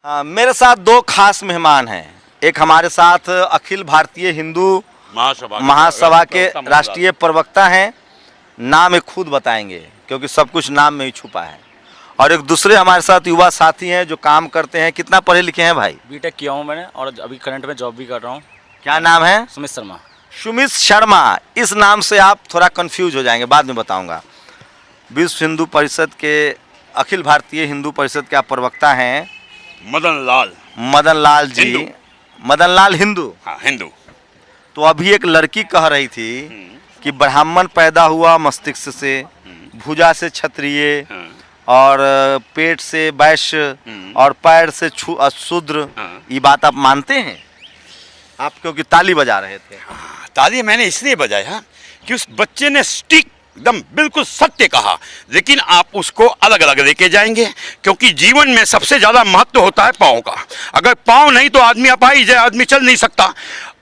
हाँ, मेरे साथ दो खास मेहमान हैं। एक हमारे साथ अखिल भारतीय हिंदू महासभा के राष्ट्रीय प्रवक्ता हैं। नाम एक खुद बताएंगे क्योंकि सब कुछ नाम में ही छुपा है। और एक दूसरे हमारे साथ युवा साथी हैं जो काम करते हैं। कितना पढ़े लिखे हैं भाई? बीटेक किया हूँ मैंने और अभी करंट में जॉब भी कर रहा हूँ। क्या नाम है? सुमित शर्मा। सुमित शर्मा। इस नाम से आप थोड़ा कंफ्यूज हो जाएंगे, बाद में बताऊंगा। विश्व हिंदू परिषद के अखिल भारतीय हिंदू परिषद के आप प्रवक्ता हैं। मदन लाल जी। मदन लाल हिंदू। हाँ, हिंदू। तो अभी एक लड़की कह रही थी कि ब्राह्मण पैदा हुआ मस्तिष्क से, भुजा से क्षत्रिय, और पेट से वैश्य, और पैर से शूद्र। ये बात आप मानते हैं? आप क्योंकि ताली बजा रहे थे। ताली मैंने इसलिए बजाया कि उस बच्चे ने स्टिक एकदम बिल्कुल सत्य कहा, लेकिन आप उसको अलग अलग लेके जाएंगे क्योंकि जीवन में सबसे ज्यादा महत्व होता है पाँव का। अगर पाँव नहीं तो आदमी अपाहिज है, आदमी चल नहीं सकता।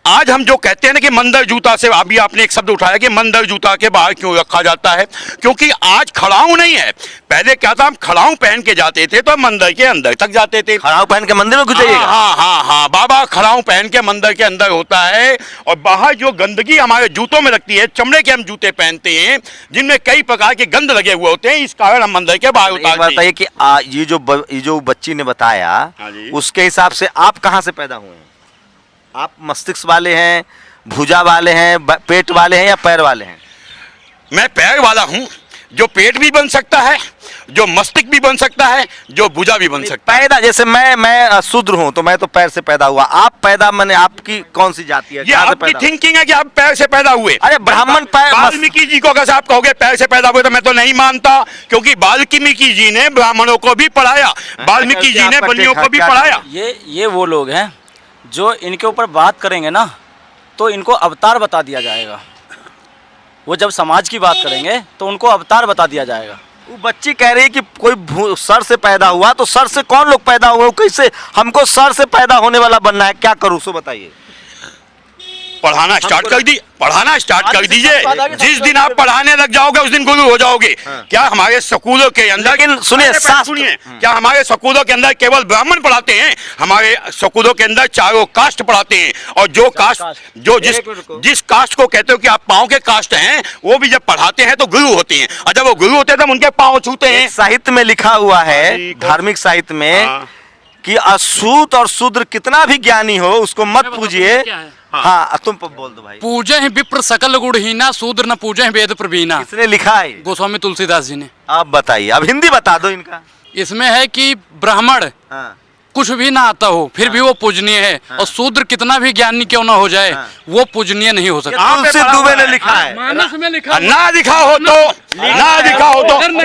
आज हम जो कहते हैं ना कि मंदिर जूता से, अभी आपने एक शब्द उठाया कि मंदिर जूता के बाहर क्यों रखा जाता है, क्योंकि आज खड़ाऊ नहीं है। पहले क्या था, हम खड़ाऊ पहन के जाते थे तो मंदिर के अंदर तक जाते थे। खड़ाऊ पहन के मंदिर में घुस जाइएगा? हाँ, बाबा खड़ाऊ पहन के मंदिर के अंदर होता है। और बाहर जो गंदगी हमारे जूतों में लगती है, चमड़े के हम जूते पहनते हैं जिनमें कई प्रकार के गंद लगे हुए होते हैं, इस कारण हम मंदिर के बाहर उतारते हैं। बताइए कि ये जो बच्ची ने बताया, उसके हिसाब से आप कहाँ से पैदा हुए हैं? आप मस्तिष्क वाले हैं, भुजा वाले हैं, पेट वाले हैं या पैर वाले हैं? मैं पैर वाला हूं, जो पेट भी बन सकता है, जो मस्तिष्क भी बन सकता है, जो भुजा भी बन सकता है। पैदा जैसे मैं शूद्र हूं तो मैं तो पैर से पैदा हुआ। आप पैदा मैंने आपकी कौन सी जाति है? ये आपकी थिंकिंग है कि आप पैर से पैदा हुए। अरे ब्राह्मण पैर, वाल्मीकि जी को अगर आप कहोगे पैर से पैदा हुए तो मैं तो नहीं मानता, क्योंकि वाल्मीकि जी ने ब्राह्मणों को भी पढ़ाया, वाल्मीकि जी ने बनियों को भी पढ़ाया। ये वो लोग हैं जो इनके ऊपर बात करेंगे ना तो इनको अवतार बता दिया जाएगा। वो जब समाज की बात करेंगे तो उनको अवतार बता दिया जाएगा। वो बच्ची कह रही है कि कोई सर से पैदा हुआ, तो सर से कौन लोग पैदा हुए? कैसे हमको सर से पैदा होने वाला बनना है? क्या करूँ सो बताइए। पढ़ाना स्टार्ट कर दीजिए। जिस दिन आप पढ़ाने लग जाओगे उस दिन गुरु हो जाओगे। क्या हमारे स्कूलों के अंदर, लेकिन सुनिए, क्या हमारे स्कूलों के अंदर केवल ब्राह्मण पढ़ाते हैं? हमारे स्कूलों के अंदर चारों कास्ट पढ़ाते हैं। और जो कास्ट जिस कास्ट को कहते हो कि आप पाँव के कास्ट हैं, वो भी जब पढ़ाते हैं तो गुरु होते हैं। और जब वो गुरु होते हैं तब उनके पाँव छूते हैं। साहित्य में लिखा हुआ है, धार्मिक साहित्य में, कि अछूत और शूद्र कितना भी ज्ञानी हो उसको मत पूजिए। हाँ, तुम बोल दो भाई। पूजे हैं विप्र सकल गुणहीना, शूद्र न पूजे हैं वेद प्रवीणा। किसने लिखा है? गोस्वामी तुलसीदास जी ने। आप बताइए, अब हिंदी बता दो इनका। इसमें है कि ब्राह्मण कुछ भी ना आता हो फिर भी वो पूजनीय है, और शूद्र कितना भी ज्ञानी क्यों ना हो जाए वो पूजनीय नहीं हो सकता। तुलसी दुबे ने लिखा है। मानस में लिखा ना लिखा हो तो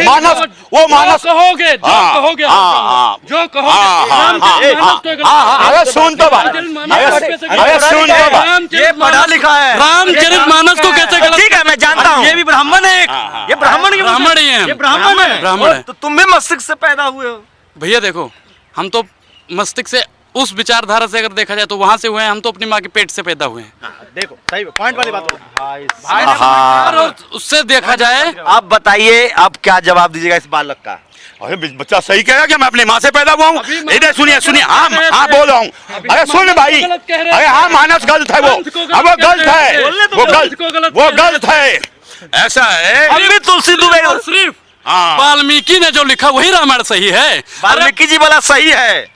मानस, वो मानस कहोगे जो कहोगे। अरे सुन तो भाई, अरे सुन तो भाई, ये पढ़ा लिखा है। रामचरित मानस को कैसे गलत? ठीक है, मैं जानता हूँ। ये भी ब्राह्मण है। ये ब्राह्मण ही है। ये ब्राह्मण है। ब्राह्मण है। तो तुम भी मस्तिष्क से पैदा हुए हो? भैया देखो, हम तो मस्तिष्क से, उस विचारधारा से अगर देखा जाए तो वहां से हुए हैं। हम तो अपनी माँ के पेट से पैदा हुए हैं। देखो, सही पॉइंट वाली बात। और उससे देखा जाए, आप बताइए, आप क्या जवाब दीजिएगा इस बालक का? अरे बच्चा सही कह रहा है कि मैं अपनी माँ से पैदा हुआ हूँ। इधर सुनिए, हाँ बोल रहा हूँ। अरे सुन भाई, अरे हाँ, मानस गलत है, वो गलत है। ऐसा है, तुलसी दुबे सिर्फ वाल्मीकि ने जो लिखा वही रामायण सही है। वाल्मीकि जी वाला सही है,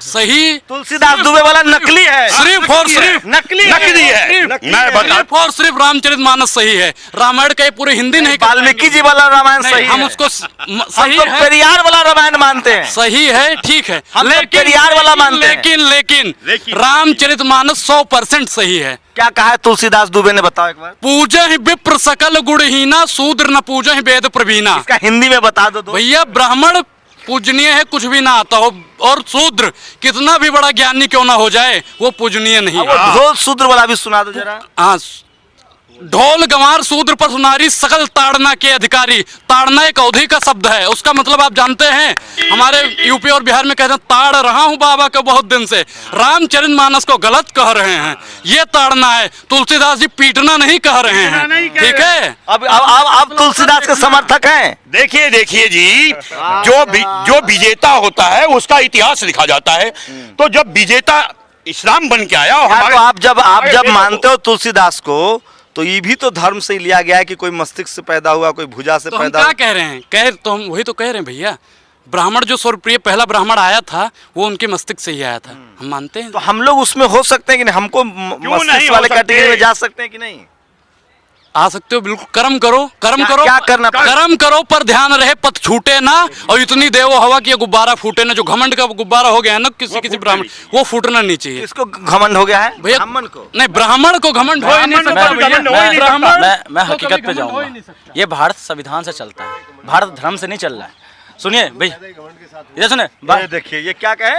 सही। तुलसीदास दुबे वाला नकली है। सिर्फ और सिर्फ नकली है। मैं बता, सिर्फ और सिर्फ रामचरित मानस सही है। रामायण का पूरे हिंदी नहीं। वाल्मीकि जी वाला रामायण सही है। हम उसको सही है, पेरियार वाला रामायण मानते हैं। सही है, ठीक है, लेकिन पेरियार वाला मानते हैं। लेकिन रामचरित मानस 100% सही है। क्या कहा है तुलसीदास दुबे ने? बताओ एक बार। पूजे ही विप्र सकल गुणहीना, शूद्र न पूजे ही वेद प्रवीणा। इसका हिंदी में बता दो। भैया, ब्राह्मण पूजनीय है कुछ भी ना आता हो, और शूद्र कितना भी बड़ा ज्ञानी क्यों ना हो जाए वो पूजनीय नहीं है। शूद्र वाला भी सुना दो जरा। हाँ, ढोल गंवार शूद्र पशु नारी सकल ताड़ना के अधिकारी। ताड़ना एक अवधि का शब्द है, उसका मतलब आप जानते हैं। हमारे यूपी और बिहार में कहते हैं ताड़ रहा हूं बाबा को बहुत दिन से। रामचरितमानस को गलत कह रहे हैं, ये ताड़ना है। तुलसीदास जी पीटना नहीं कह रहे हैं, ठीक है। अब तुलसीदास के समर्थक हैं। देखिए देखिए जी, जो विजेता होता है उसका इतिहास लिखा जाता है। तो जब विजेता इस्लाम बन के आया और तो आप जब मानते हो तुलसीदास को, तो ये भी तो धर्म से ही लिया गया है कि कोई मस्तिष्क से पैदा हुआ, कोई भुजा से तो पैदा हम हुआ। क्या कह रहे हैं, तो हम वही तो कह रहे हैं भैया। ब्राह्मण जो स्वरप्रिय पहला ब्राह्मण आया था वो उनके मस्तिष्क से ही आया था, हम मानते हैं। तो हम लोग उसमें हो सकते हैं कि नहीं, हमको मस्तिष्क वाले कैटेगरी में जा सकते हैं कि नहीं? आ सकते हो, बिल्कुल। कर्म करो, कर्म करो। क्या करना? कर्म करो पर ध्यान रहे पथ छूटे ना, और इतनी देवो हवा की ये गुब्बारा फूटे ना। जो घमंड का गुब्बारा हो गया है ना किसी ब्राह्मण, वो फूटना नहीं चाहिए। इसको घमंड हो गया है भैया, ब्राह्मण को नहीं, ब्राह्मण को घमंड हो ही नहीं सकता। मैं हकीकत पे जाऊंगा। ये भारत संविधान से चलता है, भारत धर्म से नहीं चल रहा है। सुनिए भाई, इधर सुने। ये देखिए ये क्या कहे,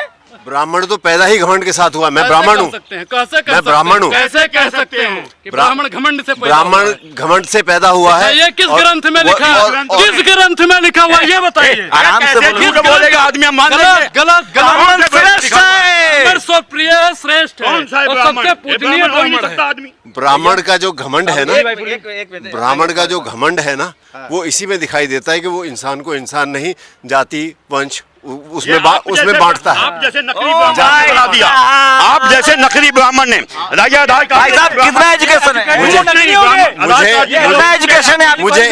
ब्राह्मण तो पैदा ही घमंड के साथ हुआ। मैं ब्राह्मण हूँ, मैं ब्राह्मण हूँ। कैसे कह सकते हैं कि ब्राह्मण घमंड से पैदा ब्राह्मण हुआ है? घमंड से पैदा हुआ है। ये किस ग्रंथ में लिखा है? किस ग्रंथ में लिखा हुआ ये बताइए। आराम से बोलो। झूठ बोलेगा आदमी, हम मान लेंगे। गलत ब्राह्मण श्रेष्ठ है। ब्राह्मण स्वप्रिय श्रेष्ठ है, कौन सा है और ब्राह्मण? सबसे पूजनीय ब्राह्मण हो ही नहीं ब्राह्मण सकता है। आदमी। ब्राह्मण का जो घमंड है ना, एक ब्राह्मण का जो घमंड है ना, वो इसी में दिखाई देता है कि वो इंसान को इंसान नहीं, जाति वंश उसमें बांटता है। आप जैसे नकली ब्राह्मण बना दिया, आप जैसे नकली ब्राह्मण ने राजा आधार भाई साहब कितना एजुकेशन है, कितना एजुकेशन है मुझे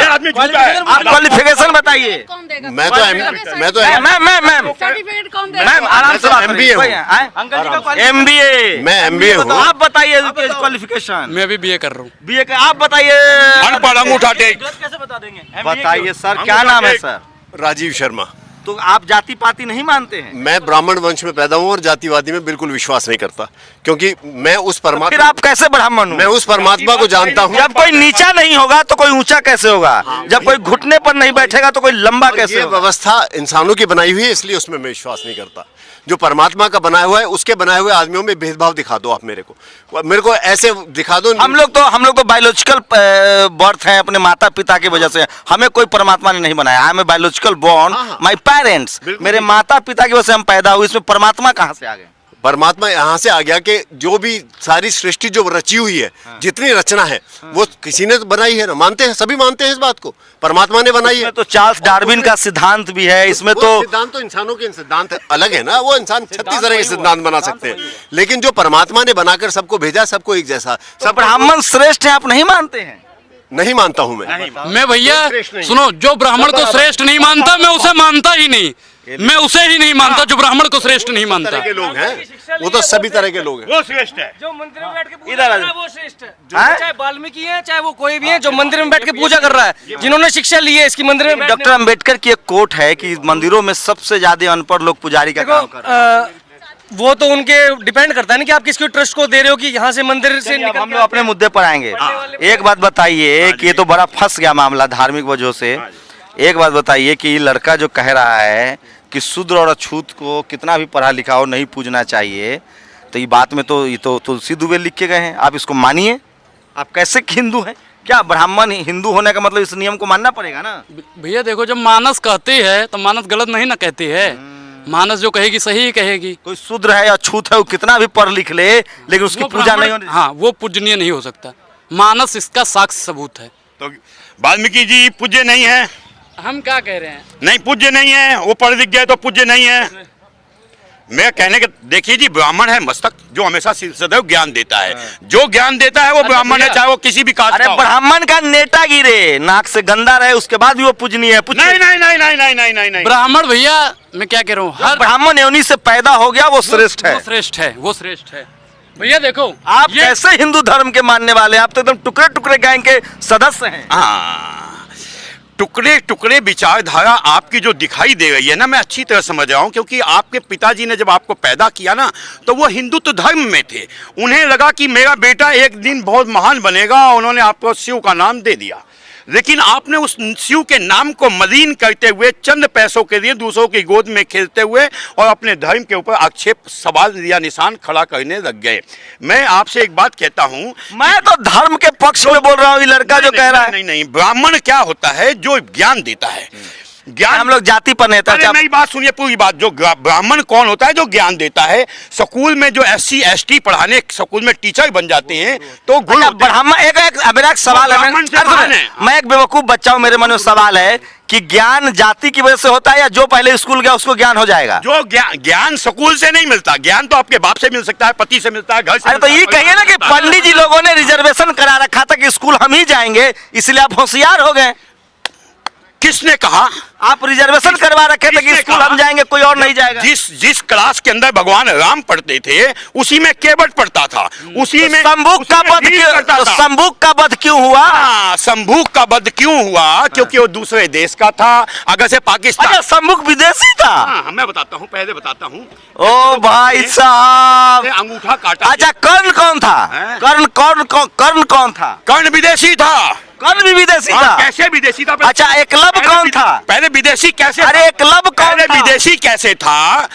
आदमी झूठा है। आप क्वालिफिकेशन बताइए। मैं तो मैम आराम से MBA हूँ। MBA मैं MBA तो हूँ। आप बताइए क्वालिफिकेशन। मैं भी BA कर रहा हूँ। BA का आप बताइए। अनपढ़ अंगूठा टेक। कैसे बता देंगे? बताइए सर, क्या नाम है सर? राजीव शर्मा। तो आप जाति पाति नहीं मानते हैं? मैं ब्राह्मण वंश में पैदा हूँ और जातिवादी में बिल्कुल विश्वास नहीं करता, क्योंकि मैं उस फिर परमात्मा आप कैसे ब्राह्मण मैं हो? उस परमात्मा को जानता हूँ। जब कोई नीचा नहीं होगा तो कोई ऊंचा कैसे होगा? जब कोई घुटने पर नहीं बैठेगा तो कोई लंबा कैसे ये होगा? व्यवस्था इंसानों की बनाई हुई है, इसलिए उसमें मैं विश्वास नहीं करता। जो परमात्मा का बनाया हुआ है उसके बनाए हुए आदमियों में भेदभाव दिखा दो आप मेरे को ऐसे दिखा दो। हम लोग तो बायोलॉजिकल बर्थ हैं, अपने माता पिता की वजह से। हमें कोई परमात्मा ने नहीं बनाया। I am biological born, my parents, मेरे माता पिता की वजह से हम पैदा हुए। इसमें परमात्मा कहाँ से आ गए? परमात्मा यहाँ से आ गया कि जो भी सारी सृष्टि जो रची हुई है, जितनी रचना है, वो किसी ने तो बनाई है ना। मानते हैं, सभी मानते हैं इस बात को, परमात्मा ने बनाई है। इसमें तो चार्ल्स डार्विन का सिद्धांत भी है। इसमें वो तो सिद्धांत तो इंसानों के सिद्धांत अलग है ना। वो इंसान 36 तरह के सिद्धांत बना सकते हैं, लेकिन जो परमात्मा ने बनाकर सबको भेजा, सबको एक जैसा, सब ब्राह्मण श्रेष्ठ है, आप नहीं मानते हैं? नहीं मानता हूँ मैं भैया सुनो, जो ब्राह्मण को श्रेष्ठ नहीं मानता मैं उसे मानता ही नहीं। मैं उसे ही नहीं मानता जो ब्राह्मण को श्रेष्ठ नहीं मानता। तरह के लोग हैं, वो तो सभी तरह के लोग हैं। वो श्रेष्ठ है। जो मंदिर में बैठ के पूजा इधर कर आ रहा है जाओ। वो श्रेष्ठ है। हाँ? चाहे वाल्मीकि है चाहे वो कोई भी है, जो मंदिर में बैठ के पूजा कर रहा है, जिन्होंने शिक्षा ली है इसकी मंदिर में बैठने- डॉक्टर अंबेडकर की एक कोट है कि मंदिरों में सबसे ज्यादा अनपढ़ लोग पुजारी का काम कर रहे हैं। वो तो उनके डिपेंड करता है ना कि आप किसको ट्रस्ट को दे रहे हो कि यहाँ से मंदिर से अब निकल हम के लोग अपने मुद्दे पर आएंगे। एक बात बताइए कि ये तो बड़ा फंस गया मामला धार्मिक वजह से। एक बात बताइए कि ये लड़का जो कह रहा है कि शूद्र और अछूत को कितना भी पढ़ा लिखा हो नहीं पूजना चाहिए, तो ये बात में तो ये तो तुलसी दुबे लिख के गए हैं। आप इसको मानिए। आप कैसे हिंदू हैं? क्या ब्राह्मण हिंदू होने का मतलब इस नियम को मानना पड़ेगा ना? भैया देखो, जब मानस कहती है तो मानस गलत नहीं ना कहती है। मानस जो कहेगी सही ही कहेगी। कोई शूद्र है या अछूत है, वो कितना भी पढ़ लिख ले, लेकिन उसकी वो पूजा नहीं ब्राह्मण- होनी। हाँ, वो पूजनीय नहीं हो सकता। मानस इसका साक्ष्य सबूत है। तो वाल्मीकि जी पूज्य नहीं है? हम क्या कह रहे हैं? नहीं पूज्य नहीं है, वो पढ़ लिख गए तो पूज्य नहीं है। मैं कहने के देखिए जी, ब्राह्मण है मस्तक जो हमेशा सदैव ज्ञान देता है। जो ज्ञान देता है वो ब्राह्मण है, चाहे वो किसी भी कास्ट अरे का हो। ब्राह्मण का नेटा गिरे, नाक से गंदा रहे, उसके बाद भी वो पूजनीय है। नहीं नहीं नहीं नहीं नहीं नहीं नहीं नहीं। ब्राह्मण भैया मैं क्या कह रहा हूँ, हर ब्राह्मण योनि से पैदा हो गया वो श्रेष्ठ है। वो श्रेष्ठ है, वो श्रेष्ठ है। भैया देखो, आप कैसे हिंदू धर्म के मानने वाले हैं? आप तो एकदम टुकड़े टुकड़े गैंग के सदस्य हैं। हाँ, टुकड़े टुकड़े विचारधारा आपकी जो दिखाई दे रही है ना, मैं अच्छी तरह समझ रहा हूँ। क्योंकि आपके पिताजी ने जब आपको पैदा किया ना, तो वो हिंदुत्व धर्म में थे। उन्हें लगा कि मेरा बेटा एक दिन बहुत महान बनेगा, उन्होंने आपको शिव का नाम दे दिया। लेकिन आपने उस शिव के नाम को मलिन करते हुए चंद पैसों के लिए दूसरों की गोद में खेलते हुए और अपने धर्म के ऊपर आक्षेप, सवाल या निशान खड़ा करने लग गए। मैं आपसे एक बात कहता हूं, मैं तो धर्म के पक्ष में बोल रहा हूँ, ये लड़का जो कह रहा है। नहीं, ब्राह्मण क्या होता है? जो ज्ञान देता है। ज्ञान, हम लोग जाति पर नहीं था। मेरी बात सुनिए, पूरी बात। जो ब्राह्मण कौन होता है? जो ज्ञान देता है। स्कूल में जो SC ST पढ़ाने स्कूल में टीचर बन जाते हैं तो ब्राह्मण मेरा एक सवाल है, मैं एक बेवकूफ बच्चा हूँ, मेरे मन में सवाल है कि ज्ञान जाति की वजह से होता है या जो पहले स्कूल गया उसको ज्ञान हो जाएगा? जो ज्ञान स्कूल से नहीं मिलता, ज्ञान तो आपके बाप से मिल सकता है, पति से मिलता है, घर से। अरे तो ये कहिए ना कि पंडित जी लोगों ने रिजर्वेशन करा रखा था कि स्कूल हम ही जाएंगे, इसलिए आप होशियार हो गए। किसने कहा? आप रिजर्वेशन करवा रखे थे कि स्कूल हम जाएंगे, कोई और नहीं जाएगा। जिस क्लास के अंदर भगवान राम पढ़ते थे उसी में केवट पढ़ता था, उसी में शंभुक का वध क्यों, शंभुक का वध क्यों हुआ? शंभुक का वध क्यों हुआ? क्योंकि वो दूसरे देश का था, अगर से पाकिस्तान। अच्छा, शंभुक विदेशी था? मैं बताता हूँ, पहले बताता हूँ। ओ भाई साहब, अंगूठा काटा। अच्छा, कर्ण कौन था? कर्ण कौन था? कर्ण विदेशी था। कर्ण भी विदेशी था? कैसे विदेशी था? अच्छा, एकलव्य कौन था? पहले विदेशी कैसे? अरे एकलव्य कौन था? विदेशी कैसे था?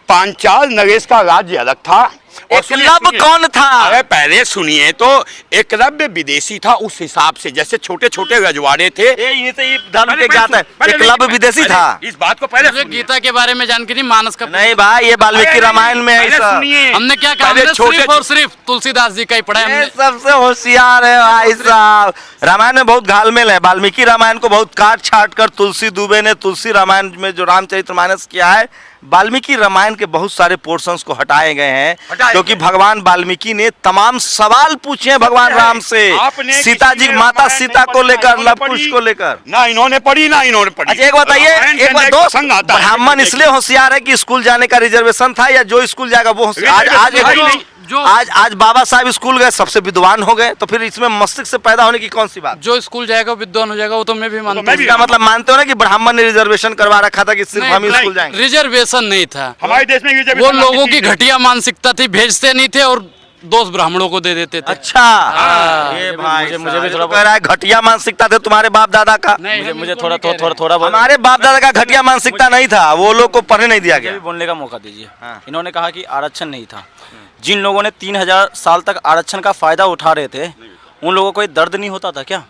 पांचाल नरेश का राज्य अलग था। एकलव्य कौन था? अरे पहले सुनिए तो, एकलव्य विदेशी था उस हिसाब से, जैसे छोटे छोटे रजवाड़े थे। ये धर्म के ज्ञाता है, एकलव्य विदेशी था। इस बात को पहले गीता के बारे में जानकारी, मानस का नहीं भाई, ये वाल्मीकि रामायण में है। हमने क्या कहा? सिर्फ और सिर्फ तुलसीदास जी का ही पढ़ा है। सबसे होशियार है भाई साहब। रामायण में बहुत घालमेल है। वाल्मीकि रामायण को बहुत काट छाट कर तुलसी दुबे ने तुलसी रामायण में जो रामचरितमानस किया है, वाल्मीकि रामायण के बहुत सारे पोर्शंस को हटाए गए हैं, क्योंकि भगवान वाल्मीकि ने तमाम सवाल पूछे हैं भगवान राम से, सीता जी, माता सीता को लेकर, लव कुश को लेकर। ना इन्होंने पढ़ी ना इन्होंने पढ़ी। अच्छा, एक बताइए, एक बात दोस्त, ब्राह्मण इसलिए होशियार है कि स्कूल जाने का रिजर्वेशन था, या जो स्कूल जाएगा वो आज बाबा साहब स्कूल गए, सबसे विद्वान हो गए, तो फिर इसमें मस्तिष्क से पैदा होने की कौन सी बात? जो स्कूल जाएगा विद्वान हो जाएगा, वो तो मैं भी मानता हूं। इसका मतलब मानते हो ना कि ब्राह्मण ने रिजर्वेशन करवा रखा था कि सिर्फ हम ही स्कूल जाएंगे? रिजर्वेशन नहीं था हमारे देश में। वो लोगों की घटिया मानसिकता थी, भेजते नहीं थे और दोस्त ब्राह्मणों को दे देते थे। अच्छा, ये भाई मुझे भी थोड़ा कह रहा है घटिया मानसिकता थे तुम्हारे बाप दादा का। मुझे थोड़ा हमारे बाप दादा का घटिया मानसिकता नहीं था, वो लोग को पढ़ने नहीं दिया गया। बोलने का मौका दीजिए। इन्होंने कहा कि आरक्षण नहीं था। जिन लोगों ने 3000 साल तक आरक्षण का फायदा उठा रहे थे, उन लोगों को कोई दर्द नहीं होता था क्या?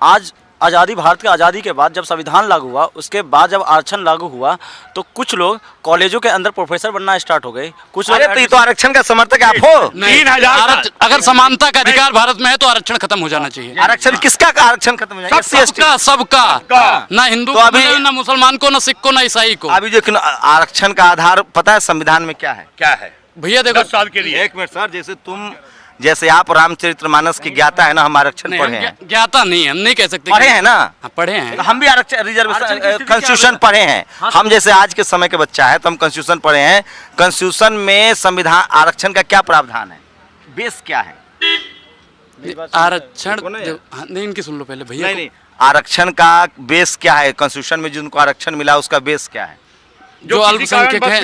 आज आज़ादी, भारत के आज़ादी के बाद जब संविधान लागू हुआ, उसके बाद जब आरक्षण लागू हुआ, तो कुछ लोग कॉलेजों के अंदर प्रोफेसर बनना स्टार्ट हो गए। कुछ लोग तो आरक्षण का समर्थक आप हो? 3000 अगर समानता का अधिकार भारत में है तो आरक्षण खत्म हो जाना चाहिए। आरक्षण किसका आरक्षण खत्म हो जाएगा? सबका, ना हिंदू तो अभी ना मुसलमान को, ना सिख को, ना ईसाई को। अभी जो आरक्षण का आधार पता है संविधान में क्या है? क्या है भैया? देखो 10 साल के लिए। एक मिनट सर, जैसे आप रामचरितमानस की ज्ञाता है ना, हम आरक्षण पढ़े हैं। ज्ञाता नहीं है, हम नहीं कह सकते। पढ़े हैं ना? पढ़े हैं। तो हम भी आरक्षण, रिजर्वेशन, कॉन्स्टिट्यूशन पढ़े हैं। हम जैसे आज के समय के बच्चा है तो हम कॉन्स्टिट्यूशन पढ़े हैं। कॉन्स्टिट्यूशन में संविधान आरक्षण का क्या प्रावधान है? बेस क्या है? आरक्षण नहीं, इनकी सुन लो पहले भैया। नहीं, आरक्षण का बेस क्या है? कॉन्स्टिट्यूशन में जिनको आरक्षण मिला उसका बेस क्या है? जो अल्पसंख्यक है,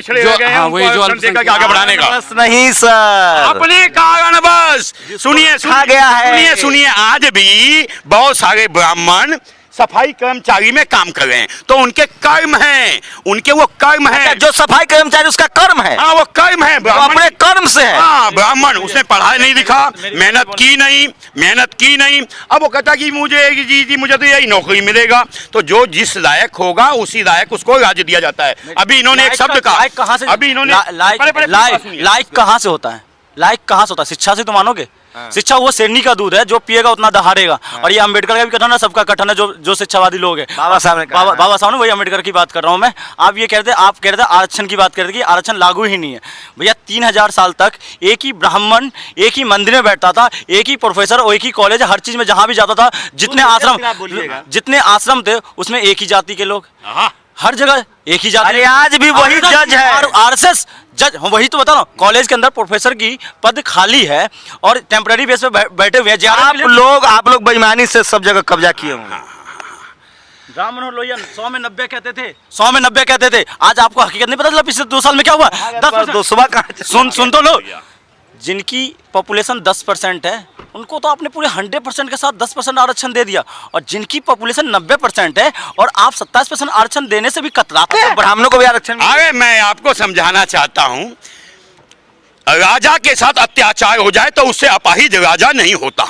वही जो अल्पसंख्यक आगे बढ़ाने का। बस नहीं सर, अपने कारण बस। सुनिए गया है। सुनिए, आज भी बहुत सारे ब्राह्मण सफाई कर्मचारी में काम कर रहे हैं, तो उनके कर्म हैं, उनके वो कर्म है। जो सफाई कर्मचारी उसका कर्म है। हाँ, वो कर्म है, अपने कर्म से है। हाँ, ब्राह्मण, उसने पढ़ाई नहीं लिखा, मेहनत की नहीं। अब वो कहता कि मुझे तो यही नौकरी मिलेगा, तो जो जिस लायक होगा उसी लायक उसको राज्य दिया जाता है। अभी इन्होंने एक शब्द कहा, अभी इन्होंने लाइक कहाँ से होता है? लाइक कहाँ से होता है? शिक्षा से तो मानोगे? शिक्षा वो शेरनी का दूध है, जो पिएगा उतना दहाड़ेगा। और ये अम्बेडकर का भी कथन है, सबका कथन है, जो शिक्षावादी लोग हैं। बाबा साहब ने, वही अम्बेडकर की बात कर रहा हूँ मैं। आप कह रहे थे आरक्षण की बात कर रहे थे कि आरक्षण लागू ही नहीं है। भैया 3000 साल तक एक ही ब्राह्मण एक ही मंदिर में बैठता था, एक ही प्रोफेसर और एक ही कॉलेज, हर चीज में जहां भी जाता था, जितने आश्रम थे उसमें एक ही जाति के लोग, हर जगह एक ही जाति। आज भी वही जज है, आरएसएस जज। वही तो बता रहा हूँ, कॉलेज के अंदर प्रोफेसर की पद खाली है और टेम्पररी बेस पे बैठे हुए हैं। आप लोग बेईमानी से सब जगह कब्जा किए होंगे। राम मनोहर लोहिया 100 में 90 कहते थे, 100 में 90 कहते थे। आज आपको हकीकत नहीं पता चला पिछले 2 साल में क्या हुआ? 10%। सुन तो लो, जिनकी पॉपुलेशन 10% है उनको तो आपने पूरे 100% के साथ 10% आरक्षण दे दिया, और जिनकी पॉपुलेशन 90% है और आप 27% आरक्षण देने से भी कतराते हैं। ब्राह्मणों को भी आरक्षण अरे मैं आपको समझाना चाहता हूं, राजा के साथ अत्याचार हो जाए तो उससे अपाहिज राजा नहीं होता।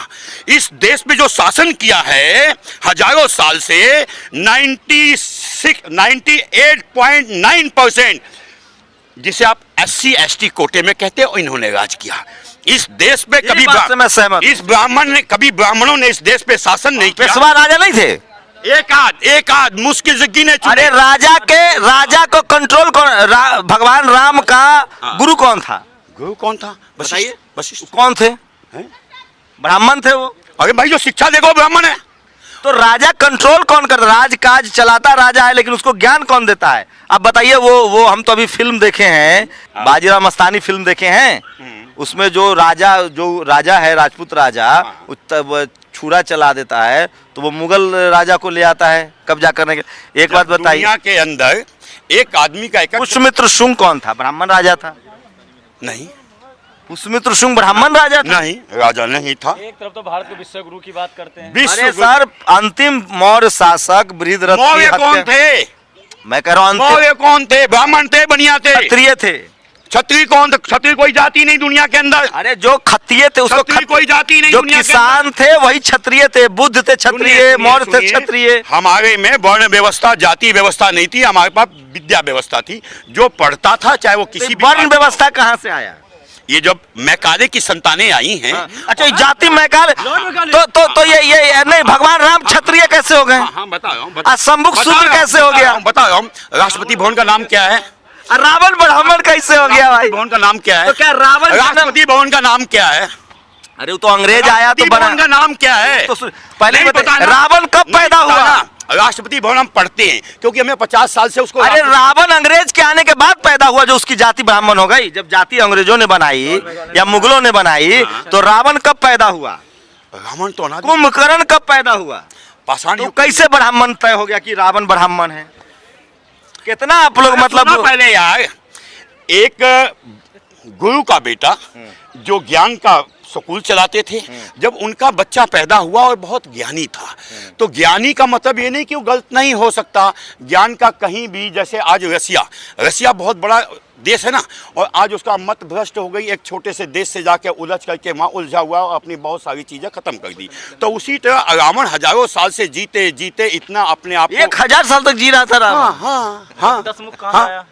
इस देश में जो शासन किया है हजारों साल से 98.9% जिसे आप SC ST कोटे में कहते हैं, इन्होंने राज किया इस देश पे। कभी ब्राह्मणों ने इस देश पे शासन नहीं किया। पेशवा राजा नहीं थे, एक आध मुश्किल से गिने चुने। अरे राजा को कंट्रोल कौन, भगवान राम का गुरु कौन था? गुरु कौन था? वशिष्ठ। कौन थे? ब्राह्मण थे वो। अरे भाई जो शिक्षा देखो ब्राह्मण है। तो राजा कंट्रोल कौन करता? राजकाज चलाता राजा है, लेकिन उसको ज्ञान कौन देता है? अब बताइए। वो हम तो अभी फिल्म देखे हैं, बाजीराव मस्तानी फिल्म देखे हैं, उसमें जो राजा है, राजपूत राजा, छुरा चला देता है तो वो मुगल राजा को ले आता है कब्जा करने के। एक बात बताइए, दुनिया के अंदर एक आदमी का पुष्यमित्र शुंग कौन था? ब्राह्मण राजा था? नहीं। पुष्यमित्र शुंग ब्राह्मण राजा था? नहीं, राजा नहीं था। एक तरफ तो भारत के विश्व गुरु की बात करते हैं। अरे सर, अंतिम मौर्य शासक बृहद्रथ मौर्य कौन थे? मैं कह रहा हूँ मौर्य कौन थे? ब्राह्मण थे, बनिया थे, क्षत्रिय थे। क्षत्रिय कौन था? क्षत्रिय कोई जाति नहीं दुनिया के अंदर। अरे जो क्षत्रिय थे उसको क्षत्रिय कोई जाति नहीं जो दुनिया के किसान थे वही क्षत्रिय थे, बुद्ध थे क्षत्रिय, मौर्य थे क्षत्रिय। हमारे में वर्ण व्यवस्था, जाति व्यवस्था नहीं थी, हमारे पास विद्या व्यवस्था थी। जो पढ़ता था चाहे वो किसी भी वर्ण व्यवस्था कहाँ से आया? ये जब मैकाले की संतानें आई हैं। अच्छा, जाति मैकाले तो ये नहीं, भगवान राम क्षत्रिय कैसे हो गए? हाँ बता रहा हूँ। सम्मुख शूद्र कैसे हो गया? बता रहा हूँ। राष्ट्रपति भवन का नाम क्या है? रावण ब्राह्मण कैसे हो गया भाई? भवन का नाम क्या है? तो क्या रावण राष्ट्रपति भवन का नाम क्या है? अरे वो तो अंग्रेज आया तो बना। भवन का नाम क्या है? तो पहले नहीं बता, पता। रावण कब पैदा हुआ? राष्ट्रपति भवन हम पढ़ते हैं क्योंकि हमें 50 साल से उसको। अरे रावण अंग्रेज के आने के बाद पैदा हुआ जो उसकी जाति ब्राह्मण हो गई। जब जाति अंग्रेजों ने बनाई या मुगलों ने बनाई तो रावण कब पैदा हुआ? रावण तो ना। कुंभकर्ण कब पैदा हुआ? पाषाण तो कैसे ब्राह्मण तय हो गया कि रावण ब्राह्मण है? कितना आप लोग मतलब पहले यार, एक गुरु का बेटा जो ज्ञान का स्कूल चलाते थे, जब उनका बच्चा पैदा हुआ और बहुत ज्ञानी था, तो ज्ञानी का मतलब ये नहीं कि वो गलत नहीं हो सकता। ज्ञान का कहीं भी, जैसे आज रसिया बहुत बड़ा देश है ना, और आज उसका मत भ्रष्ट हो गई, एक छोटे से देश से जाके उलझ करके वहाँ उलझा हुआ और अपनी बहुत सारी चीजें खत्म कर दी। तो उसी तरह रावण हजारों साल से जीते जीते इतना अपने आप 1000 साल तक जी रहा था रावण। हाँ 10 मुख कहाँ आया?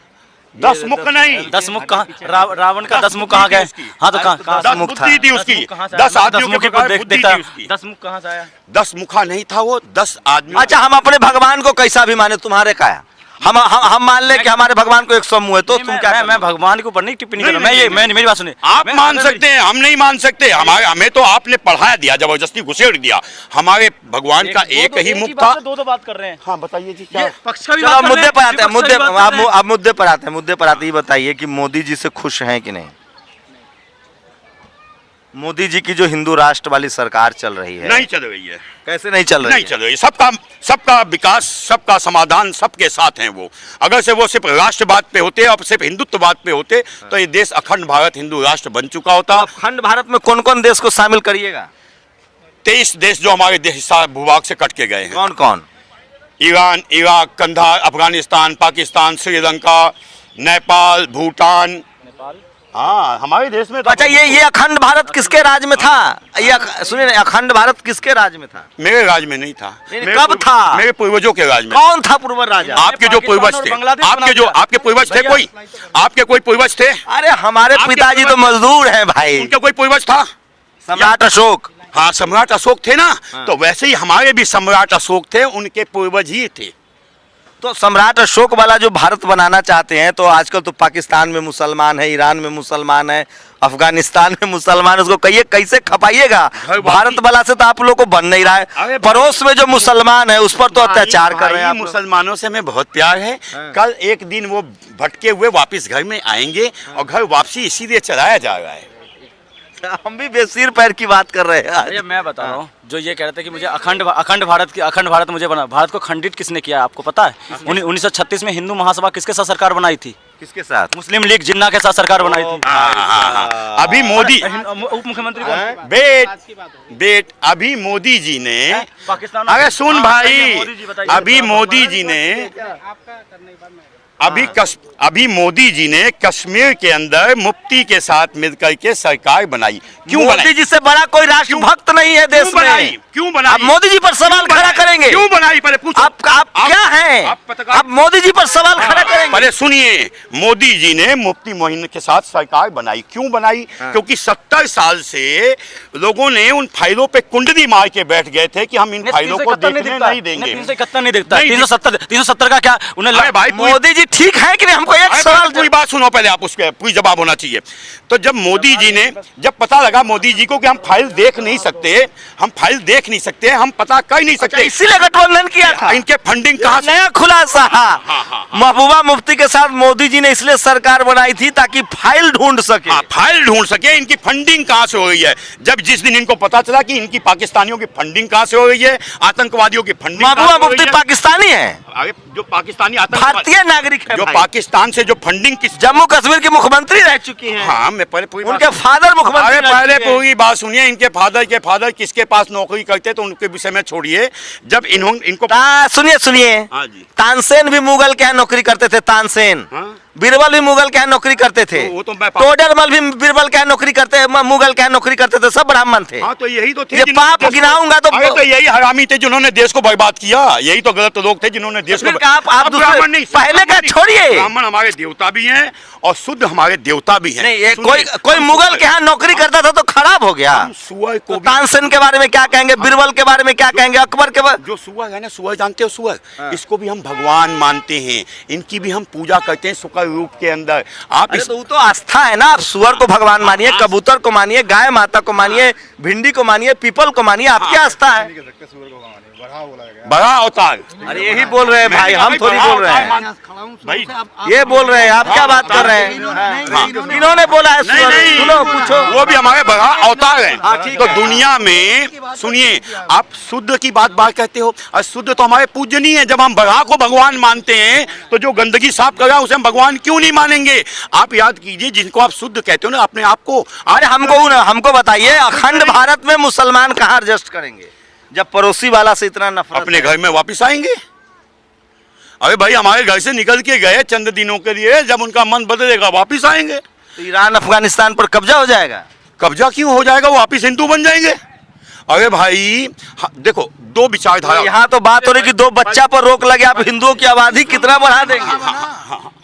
10 मुख नहीं, 10 मुख कहाँ? रावण का 10 मुख कहाँ गए? हाँ तो कहाँ 10 बुद्धि थी उसकी, 10 आदमियों के पास बुद्धि थी उसकी। 10 मुख कहाँ से आया? 10 मुखा नहीं था वो, 10 आदमी। अच्छा, हम अपने भगवान को कैसा भी माने, तुम्हारे का है? हम मान ले कि हमारे भगवान को 100 मुंह है, तो तुम क्या? मैं भगवान के ऊपर नहीं टिप्पणी कर रहा हूं। मैं मेरी बात सुनिए। आप मान सकते हैं, हम नहीं मान सकते। हमें तो आपने पढ़ाया दिया, जबरदस्ती घुसेड़ दिया। हमारे भगवान का एक ही मुख था। दो बात कर रहे हैं। हाँ बताइए जी, क्या पक्ष का भी चलो मुद्दे पर आते हैं, मुद्दे पर आते ही बताइए कि मोदी जी से खुश हैं कि नहीं? मोदी जी की जो हिंदू राष्ट्र वाली सरकार चल रही है, नहीं चल रही है। कैसे नहीं चल रही? नहीं चल रही। सबका विकास, सबका समाधान सबके साथ हैं वो। अगर से वो सिर्फ राष्ट्रवाद पे होते और सिर्फ हिंदुत्ववाद पे होते तो ये देश अखंड भारत हिंदू राष्ट्र बन चुका होता। अखंड भारत में कौन कौन देश को शामिल करिएगा? 23 देश जो हमारे देश भूभाग से कट के गए हैं। कौन कौन? Iran, Iraq, Kandahar, Afghanistan, Pakistan, Sri Lanka, Nepal, Bhutan. हाँ, हमारे देश में। अच्छा, ये अखंड भारत किसके राज में था? ये सुनिए, अखंड भारत किसके राज में था? मेरे राज में नहीं था। कब था? मेरे पूर्वजों के राज में। कौन था पूर्वज राजा? आपके जो पूर्वज थे, आपके पूर्वज थे कोई? आपके कोई पूर्वज थे? अरे हमारे पिताजी तो मजदूर हैं भाई। उनका कोई पूर्वज था? सम्राट अशोक। हाँ, सम्राट अशोक थे ना। तो वैसे ही हमारे भी सम्राट अशोक थे, उनके पूर्वज ही थे। तो सम्राट अशोक वाला जो भारत बनाना चाहते हैं, तो आजकल तो पाकिस्तान में मुसलमान है, ईरान में मुसलमान है, अफगानिस्तान में मुसलमान, उसको कहिए कैसे खपाइएगा? भारत वाला से तो आप लोग को बन नहीं रहा है। पड़ोस में जो मुसलमान है उस पर तो अत्याचार कर रहे हैं। मुसलमानों से हमें बहुत प्यार है। कल एक दिन वो भटके हुए वापिस घर में आएंगे और घर वापसी इसीलिए चलाया जा रहा है। हम भी बेसिर पैर की बात कर रहे हैं। अरे मैं बता रहा हूँ, जो ये कह रहे थे कि मुझे अखंड भारत मुझे बना, भारत को खंडित किसने किया आपको पता है? 1936 में हिंदू महासभा किसके साथ सरकार बनाई थी? किसके साथ? मुस्लिम लीग जिन्ना के साथ सरकार बनाई थी। हाँ। अभी मोदी उप मुख्यमंत्री कौन? बेट अभी मोदी जी ने, पाकिस्तान। अरे सुन भाई, मोदी जी बताइए। अभी मोदी जी ने अभी मोदी जी ने कश्मीर के अंदर मुफ्ती के साथ मिलकर के सरकार बनाई। क्यों मोदी बनाई? जी से बड़ा कोई राष्ट्रभक्त नहीं है देश में। क्यों बनाई? आप मोदी जी पर सवाल खड़ा करेंगे। क्यों बनाई? पहले पूछो। आप क्या हैं? आप मोदी जी पर सवाल खड़ा करेंगे। पहले सुनिए, मोदी जी ने मुफ्ती मोइन के साथ सरकार बनाई। क्यों बनाई? क्योंकि 70 साल से लोगों ने उन फाइलों पे कुंडली मार के बैठ गए थे कि हम इन फाइलों को देखने नहीं देंगे। 371 नहीं दिखता, 370 का क्या उन्हें? अरे भाई, मोदी जी ठीक है कि नहीं? हमको एक सवाल पूरी बात सुनो पहले, आप उसके पूरी जवाब होना चाहिए। तो जब मोदी जी ने, जब पता लगा मोदी जी को कि हम फाइल देख नहीं सकते, हम पता कर नहीं सकते, इसीलिए गठबंधन किया था। इनके फंडिंग कहाँ से? नया खुलासा। महबूबा मुफ्ती के साथ मोदी जी ने इसलिए सरकार बनाई थी ताकि फाइल ढूंढ सके। फाइल ढूंढ सके। इनकी फंडिंग कहाँ से हो रही है? जब जिस दिन इनको पता चला कि इनकी पाकिस्तानियों की फंडिंग कहाँ से हो रही है, आतंकवादियों की फंडिंग, महबूबा मुफ्ती पाकिस्तानी है? अरे जो पाकिस्तानी भारतीय नागरिक है जो भाई। पाकिस्तान से जो फंडिंग किस, जम्मू कश्मीर की मुख्यमंत्री रह चुकी हैं। हाँ, मैं पहले पूरी उनके फादर मुख्यमंत्री। अरे पहले पूरी बात सुनिए। इनके फादर किसके पास नौकरी करते तो उनके विषय में छोड़िए। जब इनको सुनिए हाँ जी। तानसेन भी मुगल के यहाँ नौकरी करते थे। तानसेन, हाँ? बीरबल भी मुगल के यहाँ नौकरी करते थे। वो तो मैं टोडरमल भी बीरबल के यहाँ नौकरी करते, मुगल के यहाँ नौकरी करते थे। सब ब्राह्मण थे। हाँ, तो यही तो थे। ये पाप गिनाऊंगा तो यही हरामी थे जिन्होंने देश को बर्बाद किया। यही तो गलत लोग थे जिन्होंने देश को। आप ब्राह्मण नहीं, पहले का छोड़िए। ब्राह्मण हमारे देवता भी हैं और शुद्ध हमारे देवता भी हैं। नहीं, कोई मुगल के यहाँ नौकरी करता था तो खराब हो गया। सुअर को तानसेन के बारे में क्या कहेंगे? बीरबल के बारे में क्या कहेंगे? अकबर के बारे? जो सुअर है ना, सुअर जानते हो? सुअर, इसको भी हम भगवान मानते हैं, इनकी भी हम पूजा करते हैं शुक्र रूप के अंदर। आप तो वो तो आस्था है ना। आप सुअर को भगवान मानिए, कबूतर को मानिए, गाय माता को मानिए, भिंडी को मानिए, पीपल को मानिए। आपकी आस्था है। बड़ा अवतार। अरे यही बोल रहे हैं भाई, हम थोड़ी बोल रहे हैं भाई। ये बोल रहे हैं। आप क्या बात कर रहे हैं? इन्होंने बोला है सुअर। सुनो, पूछो। वो भी हमारे बड़ा अवतार हैं। हाँ, ठीक तो है। दुनिया में सुनिए, आप शुद्ध की बात कहते हो, और शुद्ध तो हमारे पूजनीय है। जब हम बड़ा को भगवान मानते हैं तो जो गंदगी साफ कर रहा है उसे हम भगवान क्यों नहीं मानेंगे? आप याद कीजिए, जिनको आप शुद्ध कहते हो ना अपने आप को। अरे हमको बताइए, अखंड भारत में मुसलमान कहाँ एडजस्ट करेंगे जब पड़ोसी वाला से इतना नफरत? अपने घर में वापस आएंगे। अरे भाई, हमारे घर से निकल के गए चंद दिनों के लिए, जब उनका मन बदलेगा वापस आएंगे। तो ईरान अफगानिस्तान पर कब्जा हो जाएगा। कब्जा क्यों हो जाएगा? वो वापिस हिंदू बन जाएंगे। अरे भाई देखो, दो विचारधारा। यहाँ तो बात हो रही कि दो बच्चा पर रोक लगे, आप हिंदुओं की आबादी कितना बढ़ा देंगे?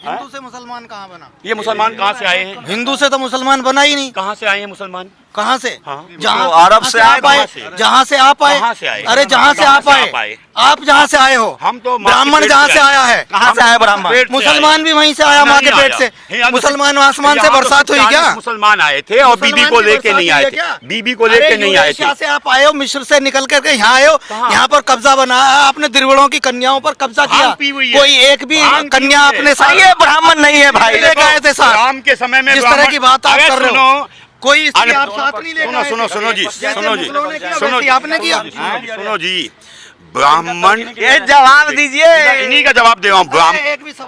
हिंदू से मुसलमान कहाँ बना? ये मुसलमान कहाँ से आए हैं? हिंदू से तो मुसलमान बना ही नहीं। कहाँ से आए हैं मुसलमान? कहाँ से? तो अरब से आए, जहाँ से आप आए। कहाँ से आए? अरे जहाँ से आप आए, आप जहाँ से आए हो। हम तो ब्राह्मण जहाँ से आया है। कहाँ से आए ब्राह्मण? मुसलमान भी वहीं से आया, माँ के पेट से। मुसलमान आसमान से बरसात हुई क्या? मुसलमान आए थे और बीबी को लेके नहीं आए थे। बीबी को लेके नहीं आए थे। से आप आए हो, मिस्र से निकल करके यहाँ आए हो। यहाँ पर कब्जा बनाया, आपने द्रिवड़ों की कन्याओं पर कब्जा किया। कोई एक भी कन्या अपने साथ? ये ब्राह्मण नहीं है भाई। गए थे साथ। राम के समय में जिस तरह की बात आप कर रहे हो, कोई अरे आप साथ नहीं ले गए। सुनो जी, आपने किया। सुनो जी, ब्राह्मण, ये जवाब दीजिए। इन्हीं का जवाब दे रहा हूँ।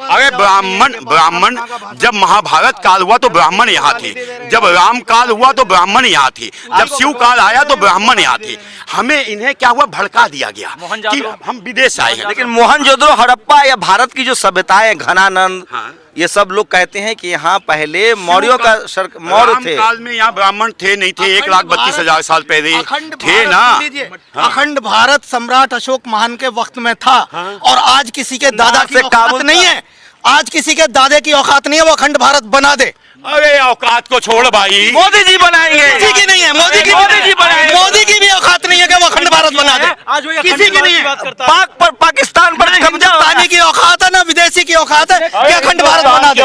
अरे ब्राह्मण जब महाभारत काल हुआ तो ब्राह्मण यहाँ थे, जब राम काल हुआ तो ब्राह्मण यहाँ थे, जब शिव काल आया तो ब्राह्मण यहाँ थे। हमें इन्हें क्या हुआ, भड़का दिया गया कि हम विदेश आए हैं। लेकिन मोहनजोदड़ो, हड़प्पा या भारत की जो सभ्यताएं, घनानंद, ये सब लोग कहते हैं कि यहाँ पहले मौर्यों का मौर्य थे। काल में यहाँ ब्राह्मण थे नहीं थे? 1,32,000 साल पहले थे ना। अखंड भारत सम्राट अशोक महान के वक्त में था। और आज किसी के दादा की औकात नहीं है, आज किसी के दादे की औकात नहीं है वो अखंड भारत बना दे। अरे औकात को छोड़ भाई, मोदी जी बनाएंगे। किसी की नहीं है, मोदी की बनाएंगे। मोदी की भी औकात नहीं है कि वो अखंड भारत बना दे। आज वो किसी की नहीं है। पाकिस्तान पर कब्जा हिंदुस्तानी की औकात है ना विदेशी की औकात है कि अखंड भारत बना दे।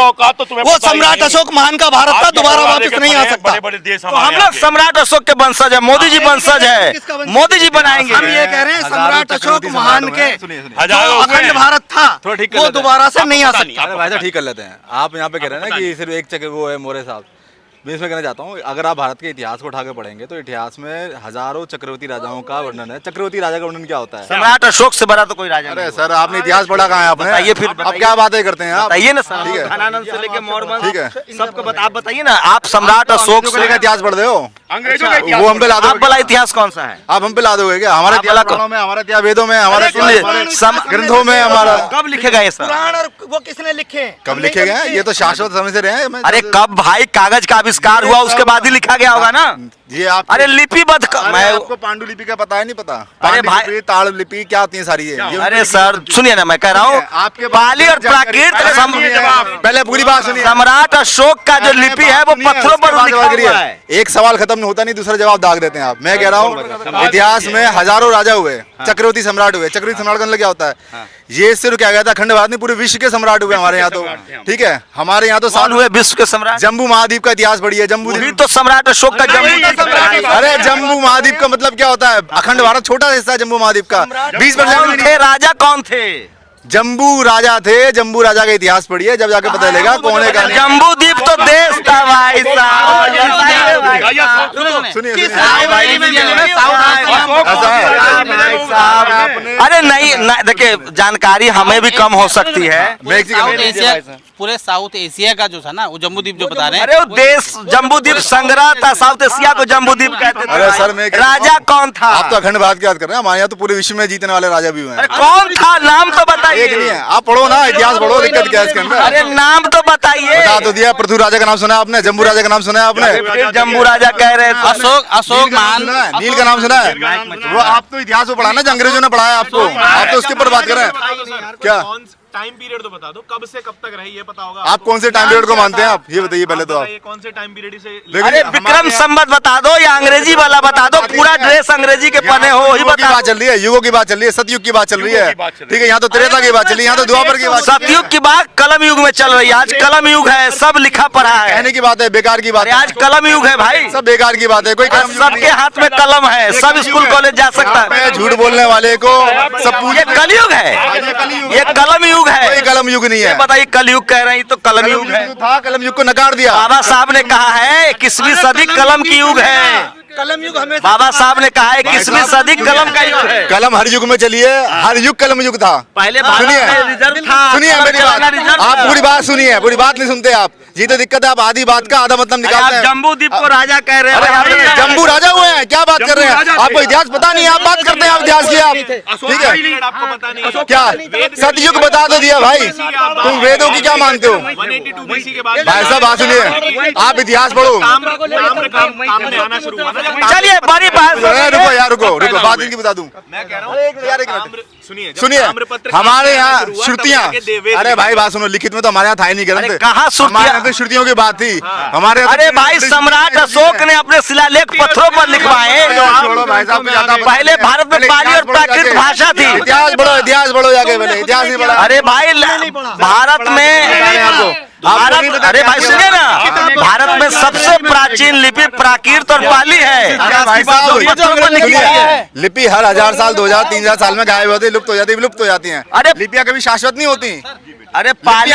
वो सम्राट अशोक महान का भारत था, दोबारा वापस नहीं आ सकता। बड़े देश तो हम लोग सम्राट अशोक के वंशज है, मोदी जी वंशज है, मोदी जी बनाएंगे। हम ये कह रहे हैं सम्राट अशोक महान के हजारों जो अखंड भारत था वो दोबारा से नहीं आ सकता। भाई साहब ठीक कर लेते हैं। आप यहाँ पे कह रहे हैं ना कि सिर्फ एक जगह वो है मोरे साहब, मैं इसमें कहना चाहता हूँ, अगर आप भारत के इतिहास को उठा के पढ़ेंगे तो इतिहास में हजारों चक्रवर्ती राजाओं का वर्णन है। चक्रवर्ती राजा का वर्णन क्या होता है? सम्राट अशोक से बड़ा तो कोई राजा नहीं अरे सर, आपने इतिहास पढ़ा कहाँ है आपने? बताइए फिर, अब क्या बातें करते हैं आप? बताइए ना सर, ठीक है। धनानंद से लेके मौर्य ठीक है। सबको आप बताइए ना। आप सम्राट अशोक से से इतिहास पढ़ रहे हो? अंग्रेजों का वो हम पे ला आप दोगे? वाला इतिहास कौन सा है? आप हम पे ला दोगे क्या? हमारे इतिहास पुराणों में, हमारे इतिहास वेदों में, हमारे ग्रंथों में, हमारा कब लिखे गए सर? पुराण और वो किसने लिखे? कब लिखे गए हैं? ये तो शाश्वत समय से रहे हैं। अरे कब भाई कागज का आविष्कार हुआ उसके बाद ही लिखा गया होगा ना। ये आप, अरे लिपिबद्ध मैं आपको पांडुलिपि का पता है? नहीं पता? अरे भाई, पांडुलिपि, ताड़लिपि क्या होती है सारी ये? अरे सर सुनिए ना, मैं कह रहा हूँ आपके पाली और प्राकृत पहले पूरी बात सुनिए। सम्राट अशोक का जो लिपि है वो पत्थरों पर लिखा हुआ है। एक सवाल खत्म होता नहीं, दूसरा जवाब दाग देते हैं आप। मैं कह रहा हूँ इतिहास में हजारों राजा हुए, चक्रवर्ती सम्राट हुए। चक्रवर्ती सम्राट का मतलब क्या होता है? ये सिर्फ क्या कहता है, अखंड भारत नहीं, पूरे विश्व के सम्राट हुए हमारे यहाँ तो। ठीक है, हमारे यहाँ तो कौन हुए विश्व के सम्राट? जम्बू महाद्वीप का इतिहास पढ़िए। जम्बू तो सम्राट अशोक का जम्बू। अरे जम्बू महाद्वीप का मतलब क्या होता है? अखंड भारत छोटा हिस्सा है जम्बू महाद्वीप का। 20% थे राजा कौन थे? जम्बू राजा थे। जम्बू राजा का इतिहास पढ़िए, जब जाके पता चलेगा कौन है। जम्बू द्वीप तो देश था भाई साहब। सुनिए अरे नहीं, देखिए जानकारी हमें भी कम हो सकती है। पूरे साउथ एशिया का जो था ना, वो जम्बू द्वीप जो बता रहे हैं, अरे वो देश जम्बू द्वीप संग्रह था, साउथ एशिया को जम्बू द्वीप कहते थे। अरे सर, मैं राजा कौन था? आप तो अखंड भारत की बात कर रहे हैं, हमारे यहाँ तो पूरे विश्व में जीतने वाले राजा भी हुए हैं। अरे कौन था? नाम तो बताइए। एक नहीं है, आप पढ़ो ना, इतिहास पढ़ो, दिक्कत क्या है इसके अंदर? अरे नाम तो बताइए। बता तो दिया। पृथ्वी राजा का नाम सुना है आपने? जम्बू राजा का नाम सुना है आपने? फिर जम्बू राजा कह रहे थे। अशोक महान, नील का नाम सुना है? वो आप तो इतिहास में पढ़ा ना, जो अंग्रेजों ने पढ़ाया आपको। आप तो उसके ऊपर बात कर रहे हैं क्या? टाइम पीरियड तो बता दो, कब से कब तक रही ये पता होगा। आप कौन से टाइम पीरियड को मानते हैं? आप ये बताइए पहले तो। आप कौन से टाइम पीरियड से? अरे विक्रम संवत बता दो या अंग्रेजी वाला बता दो, पूरा ड्रेस अंग्रेजी के पहने हो वही बता। बात चल रही है, युगों की बात चल रही है, सतयुग की बात चल रही है। ठीक है, यहाँ तो त्रेता की बात चल रही है, यहाँ तो द्वापर की बात। सतयुग की बात कलम युग में चल रही है। आज कलम युग है, सब लिखा पढ़ा है। कहने की बात है, बेकार की बात है। आज कलम युग है भाई, सब बेकार की बात है। कोई सबके हाथ में कलम है, सब स्कूल कॉलेज जा सकता है। झूठ बोलने वाले को सब ये कलयुग है, ये कलम युग है। कोई कलम युग नहीं है। बताइए, कलयुग कह रहे हैं तो कलम युग है। था, कलम युग को नकार दिया। बाबा साहब ने कहा है 21वीं सदी कलम की युग है। कलम युग हमें बाबा साहब ने कहा है 21वीं सदी कलम का युग है। कलम हर युग में चलिए, हर युग कलम युग था। पहले सुनिए, सुनिए मेरी बात, आप पूरी बात सुनिए, पूरी बात नहीं सुनते आप। ये तो दिक्कत है, आप आधी बात का आधा मतलब निकालते हैं। जम्बू द्वीप को राजा कह रहे हैं। जम्बू राजा हुए हैं, क्या बात कर रहे हैं? आपको इतिहास पता नहीं है, आप बात करते हैं आप इतिहास की। आप ठीक है, आपको पता नहीं क्या सतयुग बता तो दिया भाई। तुम वेदों की क्या मानते हो? 182 BC के बाद भाई साहब बात सुनिए, आप इतिहास पढ़ो। काम में आना शुरू हुआ ना। चलिए बड़ी बात रुको यार, रुको बात इनकी बता दूं। मैं कह रहा हूँ, सुनिए, हमारे यहाँ श्रुतियाँ, अरे भाई बात सुनो, लिखित में तो हमारे यहाँ था ही नहीं ग्रंथ। कहाँ श्रुतियों की बात थी हमारे। अरे भाई, सम्राट अशोक ने अपने शिलालेख पत्थरों पर लिखवाए। छोड़ो भाई साहब, पहले भारत में पाली और प्राकृत भाषा थी। इतिहास बढ़ो जाके पहले। इतिहास नहीं पढ़ा? अरे भाई, भारत में भारत, अरे भाई सुनिए ना, भारत में सबसे प्राचीन लिपि प्राकृत और पाली है। भाई साहब, लिपि हर 1000 साल 2000 3000 साल में गायब होती, विलुप्त हो जाती हैं। अरे लिपियां कभी शाश्वत नहीं होती। अरे पाली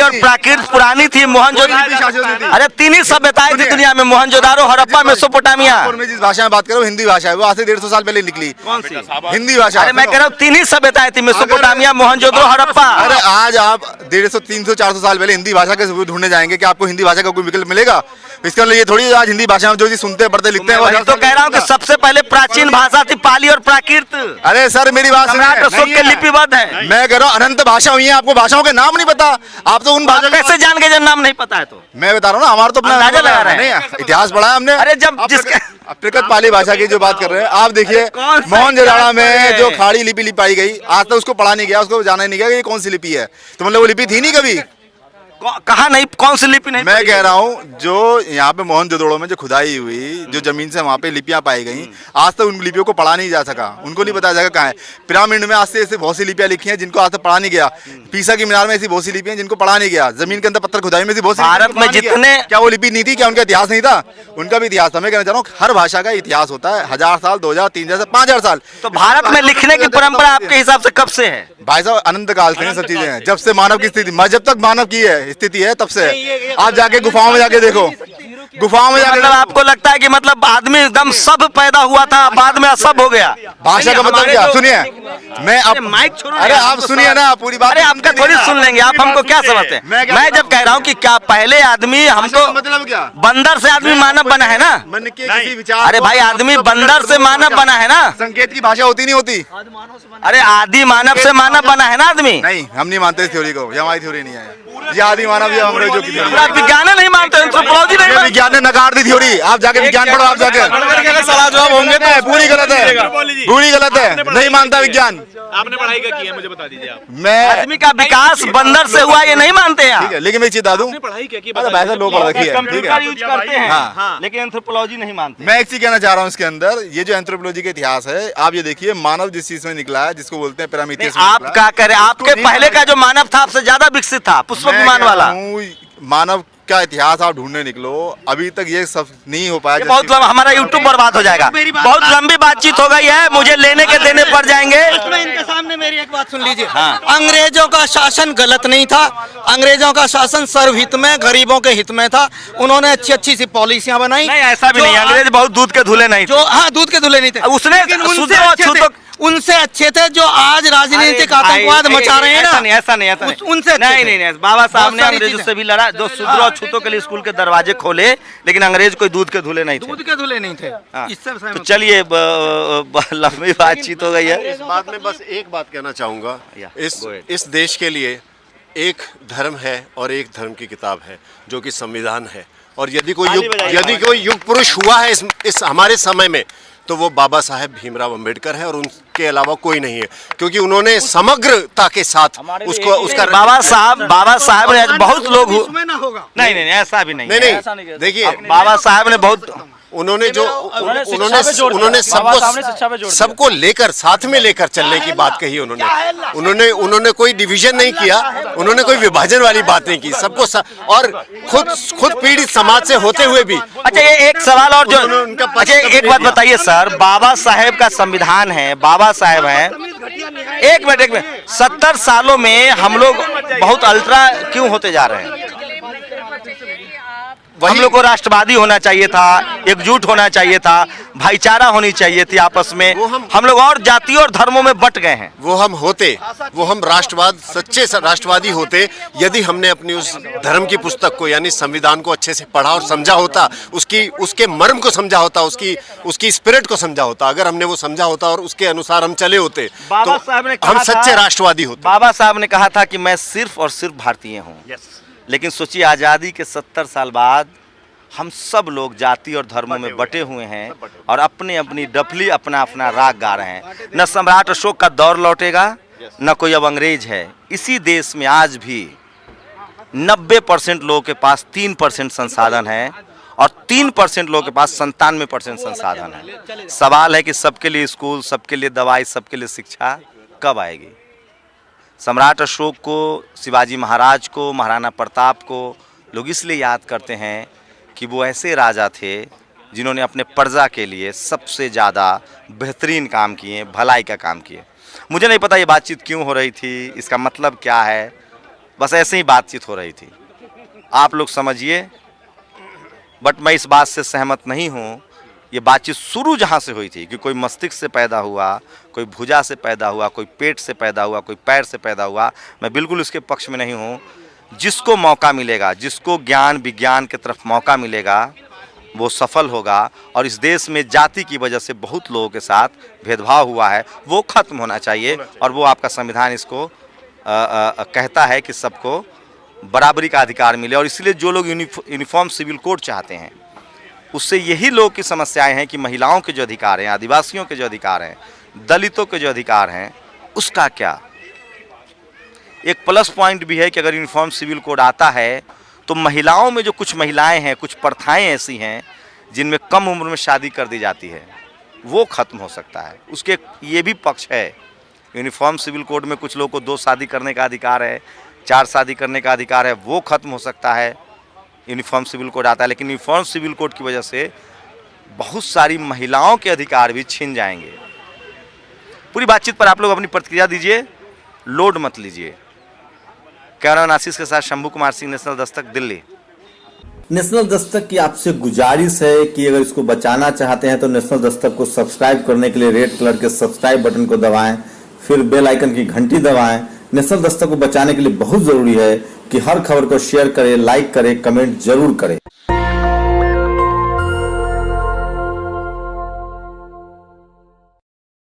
और प्राकृत पुरानी थी। मोहनजोदारो, अरे 3 ही सभ्यताएं थी दुनिया में, मोहनजोदारो, हड़प्पा, मेसोपोटामिया। जिस भाषा में बात करो, हिंदी भाषा है, वो आज से 150 साल पहले निकली। कौन सी हिंदी भाषा? अरे मैं कह रहा हूँ 3 ही सभ्यताएं थी, मेसोपोटामिया, मोहनजोदारो, हड़प्पा। अरे आज आप 150 300 400 साल पहले हिंदी भाषा के सबूत ढूंढने जाएंगे कि आपको हिंदी भाषा का कोई विकल्प मिलेगा? इसका लिए थोड़ी आज हिंदी भाषा में जो चीज सुनते पढ़ते लिखते हैं, वो तो कह रहा हूँ कि सबसे पहले प्राचीन भाषा थी पाली और प्राकृत। अरे सर मेरी बात सुनिए, अशोक के लिपिबद्ध है। मैं कह रहा हूँ अनंत भाषा हुई है, आपको भाषाओं के नाम नहीं पता। आप तो उन भाषा कैसे जान के जब नाम नहीं पता है? तो मैं बता रहा हूँ ना, हमारा तो अपना अंदाजा लगा रहे हैं। नहीं, इतिहास पढ़ा है हमने। अरे जब जिसके प्रकृत पाली भाषा की जो बात कर रहे हैं, आप देखिए मोहनजोदाड़ो में जो खाड़ी लिपि पाई गई, आज तक उसको पढ़ा नहीं गया, उसको जाना ही नहीं गया कि ये कौन सी लिपि है। तो मतलब वो लिपि थी नहीं कभी। कहा नहीं, कौन सी लिपि नहीं? मैं कह रहा हूँ जो यहाँ पे मोहनजोदड़ो में जो खुदाई हुई, जो जमीन से वहाँ पे लिपियाँ पाई गई, आज तक उन लिपियों को पढ़ा नहीं जा सका, उनको नहीं बताया जाएगा कहाँ है। पिरामिड में आज से ऐसे बहुत सी लिपियाँ लिखी हैं जिनको आज तक पढ़ा नहीं गया। पीसा की मीनार में ऐसी बहुत सी लिपियाँ जिनको पढ़ा नहीं गया। जमीन के अंदर पत्थर खुदाई में बहुत सी। भारत में जितने, क्या वो लिपि नहीं थी? क्या उनका इतिहास नहीं था? उनका भी इतिहास था। मैं कहना चाह रहा हूँ हर भाषा का इतिहास होता है, 1000 साल 2000 3000 5000 साल। तो भारत में लिखने की परंपरा आपके हिसाब से कब से है? भाई साहब अनंत काल से सब चीजें हैं, जब से मानव की स्थिति, जब तक मानव की है स्थिति है तब से। आप जाके गुफाओं में जाके देखो, गुफाओं में जाकर मतलब आपको लगता है कि मतलब आदमी एकदम सब पैदा हुआ था, बाद में असब हो गया। भाषा का मतलब क्या? सुनिए, मैं अरे माइक छोड़ो, अरे आप सुनिए ना पूरी बात। अरे आपका थोड़ी सुन लेंगे, आप हमको क्या समझते हैं? मैं जब कह रहा हूँ कि क्या पहले आदमी हमको मतलब क्या? बंदर से आदमी मानव बना है ना। मन के किसी विचार अरे भाई आदमी बंदर से मानव बना है ना। संकेत की भाषा होती नहीं होती? अरे आदि मानव से मानव बना है ना आदमी। नहीं, हम नहीं मानते इस थ्योरी को, ये हमारी थ्योरी नहीं है। ये आदि मानव या अंग्रेजों की थ्योरी। आप विज्ञान नहीं मानते, एंथ्रोपोलॉजी नहीं मानते। विज्ञान ने नकार दी थ्योरी। आप जाके विज्ञान पढ़ो, आप जाके सलाह जवाब होंगे तो पूरी गलत है, पूरी गलत है, नहीं मानता विज्ञान। आपने पढ़ाई क्या की है मुझे बता दीजिए आप। मैं आदमी का विकास बंदर से हुआ ये नहीं मानते हैं। ठीक है, लेकिन मैं एक चीज बता दूं, पढ़ाई क्या की वैसे लोग पढ़ रखी है, ठीक कंप्यूटर है। यूज करते हैं हाँ। लेकिन एंथ्रोपोलॉजी नहीं मानते। मैं एक चीज कहना चाह रहा हूँ इसके अंदर, ये जो एंथ्रोपोलॉजी का इतिहास है, आप ये देखिए मानव जिस चीज में निकला है, जिसको बोलते हैं पिरामिथियस। आप क्या करें, आपके पहले का जो मानव था आपसे ज्यादा विकसित था, पुष्पक विमान वाला। मानव का इतिहास आप ढूंढने निकलो, अभी तक ये सब नहीं हो पाया। बहुत हमारा यूट्यूब बर्बाद हो जाएगा। बहुत लंबी बातचीत हो गई है, मुझे लेने के देने पड़ जाएंगे। इनके सामने मेरी एक बात सुन लीजिए। अंग्रेजों का शासन गलत नहीं था, अंग्रेजों का शासन सर्वहित में, गरीबों के हित में था। उन्होंने अच्छी अच्छी सी पॉलिसियां बनाई। नहीं ऐसा भी नहीं, अंग्रेज बहुत दूध के धुले नहीं थे। जो हाँ दूध के धुले नहीं थे, उसने उनसे अच्छे थे जो आज राजनीतिक आतंकवाद मचा रहे हैं ना। ऐसा नहीं उनसे नहीं बाबा साहब ने बहुत सारी अंग्रेजों चीजें। से भी लड़ा, जो शूद्र और छूतों के लिए स्कूल के दरवाजे खोले, लेकिन अंग्रेज कोई दूध के धुले नहीं थे। दूध के धुले नहीं थे। हाँ। इससे तो चलिए लंबी बातचीत हो गई है। इस बात में बस एक बात कहना चाहूँगा, इस देश के लिए एक धर्म है और एक धर्म की किताब है जो कि संविधान है। और यदि कोई युग पुरुष हुआ है इस हमारे समय में, तो वो बाबा साहेब भीमराव अंबेडकर है और उनके अलावा कोई नहीं है, क्योंकि उन्होंने समग्रता के साथ उसका बाबा साहब ने बहुत लोग नहीं नहीं ऐसा भी नहीं। नहीं देखिए, बाबा साहब ने बहुत उन्होंने सबको लेकर साथ में लेकर चलने की बात कही। उन्होंने कोई डिवीजन नहीं किया, उन्होंने कोई विभाजन वाली बात नहीं की, सबको और खुद पीड़ित समाज से होते हुए भी। अच्छा ये एक सवाल और जो अच्छा एक बात बताइए सर, बाबा साहेब का संविधान है, बाबा साहेब हैं, एक मिनट 70 सालों में हम लोग बहुत अल्ट्रा क्यों होते जा रहे हैं? हम लोग को राष्ट्रवादी होना चाहिए था, एकजुट होना चाहिए था, भाईचारा होनी चाहिए थी आपस में। हम लोग और जातियों और धर्मों में बट गए हैं। वो हम सच्चे राष्ट्रवादी होते यदि हमने अपनी उस धर्म की पुस्तक को यानी संविधान को अच्छे से पढ़ा और समझा होता, उसके मर्म को समझा होता, उसकी स्पिरिट को समझा होता। अगर हमने वो समझा होता और उसके अनुसार हम चले होते तो हम सच्चे राष्ट्रवादी होते। बाबा साहब ने कहा था कि मैं सिर्फ और सिर्फ भारतीय हूँ। लेकिन सोचिए आज़ादी के 70 साल बाद हम सब लोग जाति और धर्मों में बटे हुए हैं और अपनी अपनी डफली अपना अपना राग गा रहे हैं। न सम्राट अशोक का दौर लौटेगा, न कोई अब अंग्रेज है। इसी देश में आज भी 90% लोगों के पास 3% संसाधन है और 3% लोगों के पास 97% संसाधन है। सवाल है कि सबके लिए स्कूल, सबके लिए दवाई, सबके लिए शिक्षा कब आएगी? सम्राट अशोक को, शिवाजी महाराज को, महाराणा प्रताप को लोग इसलिए याद करते हैं कि वो ऐसे राजा थे जिन्होंने अपने प्रजा के लिए सबसे ज़्यादा बेहतरीन काम किए, भलाई का काम किए। मुझे नहीं पता ये बातचीत क्यों हो रही थी, इसका मतलब क्या है, बस ऐसे ही बातचीत हो रही थी, आप लोग समझिए। बट मैं इस बात से सहमत नहीं हूँ। ये बातचीत शुरू जहाँ से हुई थी कि कोई मस्तिष्क से पैदा हुआ, कोई भुजा से पैदा हुआ, कोई पेट से पैदा हुआ, कोई पैर से पैदा हुआ, मैं बिल्कुल इसके पक्ष में नहीं हूँ। जिसको मौका मिलेगा, जिसको ज्ञान विज्ञान की तरफ मौका मिलेगा, वो सफल होगा। और इस देश में जाति की वजह से बहुत लोगों के साथ भेदभाव हुआ है, वो खत्म होना चाहिए। और वो आपका संविधान इसको कहता है कि सबको बराबरी का अधिकार मिले। और इसलिए जो लोग यूनिफॉर्म सिविल कोड चाहते हैं, उससे यही लोग की समस्याएं हैं कि महिलाओं के जो अधिकार हैं, आदिवासियों के जो अधिकार हैं, दलितों के जो अधिकार हैं, उसका क्या? एक प्लस पॉइंट भी है कि अगर यूनिफॉर्म सिविल कोड आता है तो महिलाओं में जो कुछ महिलाएं हैं, कुछ प्रथाएं ऐसी हैं जिनमें कम उम्र में शादी कर दी जाती है, वो खत्म हो सकता है। उसके ये भी पक्ष है। यूनिफॉर्म सिविल कोड में कुछ लोगों को 2 शादी करने का अधिकार है, 4 शादी करने का अधिकार है, वो खत्म हो सकता है। यूनिफॉर्म सिविल कोड आता है, लेकिन यूनिफॉर्म सिविल कोड की वजह से बहुत सारी महिलाओं के अधिकार भी छिन जाएंगे। पूरी बातचीत पर आप लोग अपनी प्रतिक्रिया दीजिए, लोड मत लीजिए। कैमरामैन आशीष के साथ शंभू कुमार सिंह, नेशनल दस्तक, दिल्ली। नेशनल दस्तक की आपसे गुजारिश है कि अगर इसको बचाना चाहते हैं तो नेशनल दस्तक को सब्सक्राइब करने के लिए रेड कलर के सब्सक्राइब बटन को दबाएं, फिर बेल आइकन की घंटी दबाएं। नेशनल दस्तक को बचाने के लिए बहुत जरूरी है कि हर खबर को शेयर करें, लाइक करें, कमेंट जरूर करें।